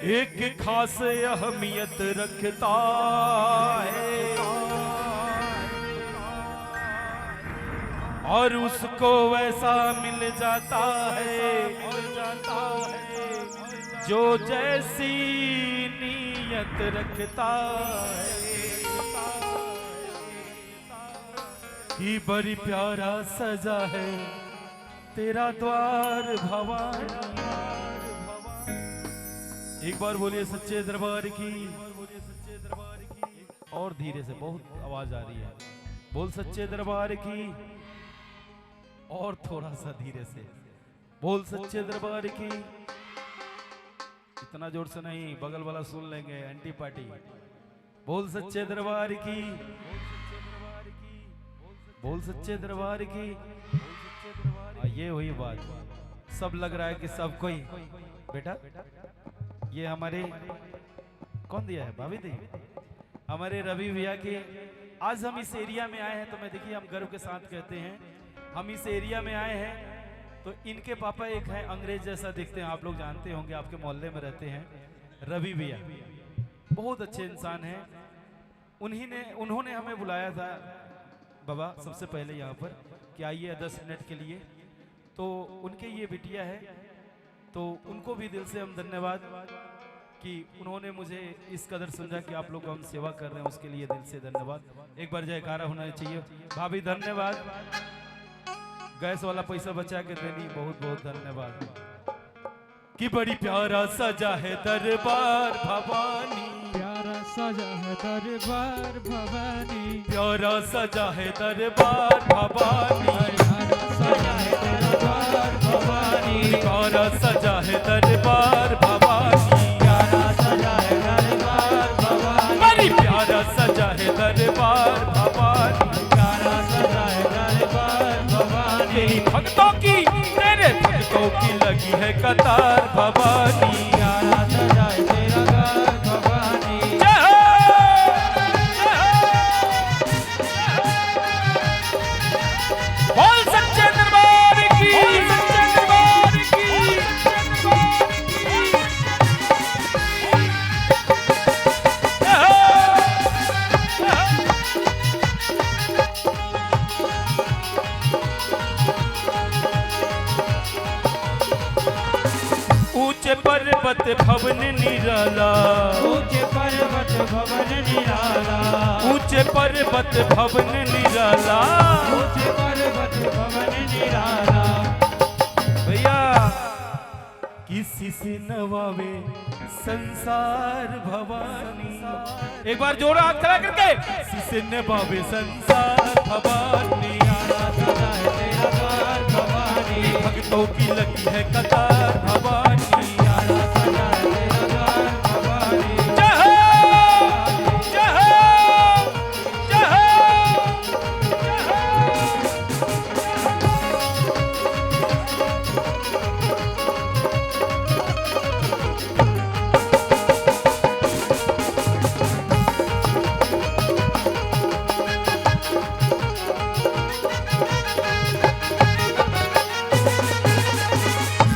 एक खास अहमियत रखता है और उसको वैसा मिल जाता है जो जैसी नीयत रखता है। कि बड़ी प्यारा सजा है तेरा द्वार भवानी। एक बार बोलिए सच्चे दरबार की। और धीरे से, बहुत आवाज आ रही है। बोल सच्चे दरबार की। और थोड़ा सा धीरे से बोल सच्चे दरबार की। इतना जोर से नहीं, बगल वाला सुन लेंगे, एंटी पार्टी। बोल सच्चे दरबार की। बोल सच्चे दरबार की। ये हुई बात। सब लग रहा है कि सब कोई बेटा ये हमारे कौन दिया है, भाभी दी, हमारे रवि भैया के। आज हम इस एरिया में आए हैं तो मैं देखिए हम गर्व के साथ कहते हैं हम इस एरिया में आए हैं। तो इनके पापा एक हैं, अंग्रेज जैसा दिखते हैं, आप लोग जानते होंगे, आपके मोहल्ले में रहते हैं, रवि भैया। बहुत अच्छे इंसान हैं। उन्होंने हमें बुलाया था बाबा सबसे पहले यहाँ पर कि आइए 10 मिनट के लिए। तो उनके ये बिटिया है, तो उनको भी दिल से हम धन्यवाद कि उन्होंने मुझे इस कदर समझा कि आप लोग हम सेवा कर रहे हैं, उसके लिए दिल से धन्यवाद। एक बार जयकारा होना चाहिए। भाभी धन्यवाद। गैस वाला पैसा बचा के देनी, बहुत बहुत धन्यवाद। कि बड़ी प्यारा सजा है दरबार भवानी। प्यारा सजा है दरबार भवानी। प्यारा सजा है दरबार भवानी। प्यारा सजा है दरबार भवानी। प्यारा सजा है दरबार भवानी। प्यारा सजा है दरबार भवानी। बड़ी प्यारा सजा है दरबार भवानी। प्यारा सजा है दरबार भवानी। तेरी भक्तों की, तेरे भक्तों की लगी है कतार भवानी। प्यारा सजा है तेरा घर भवानी। बोल सच्चे दरबार की। सच्चे दरबार की। ऊंचे पर्वत भवन निराला। ऊंचे पर्वत भवन निराला। ऊंचे पर्वत भवन निराला। ऊंचे पर्वत भवन निराला। भैया किसी से नवावे संसार भवानी। एक बार जोड़ा हाथ खड़ा करके। किसी से नवावे संसार भवानी। प्यारा सजा है तेरा घर भवानी। भक्तों की लगी है कतार भवानी। प्यारा सजा है तेरा घर भवानी। जय हो, जय हो, जय हो, जय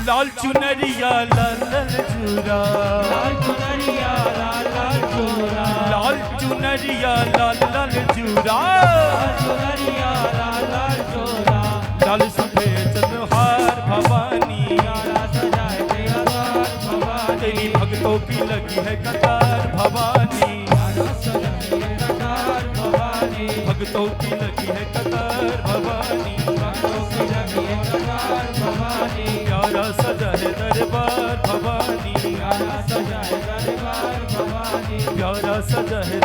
लाल चुनरिया लाल लाल चूरा। लाल चुनरिया लाल लाल चूरा। लाल चुनरिया लाल लाल चूरा। लाल चुनरिया लाल लाल चूरा। लाल सफेद चंद्रहार भवानी। प्यारा सजा है तेरा घर भवानी। तेरी भक्तों की लगी है कतार भवानी। प्यारा सजा है तेरा घर भवानी। भक्तों की लगी है कतार भवानी। भक्तों की लगी है कतार भवानी। प्यारा सजा है दरबार भवानी। प्यारा सजा है दरबार भवानी। प्यारा सजा है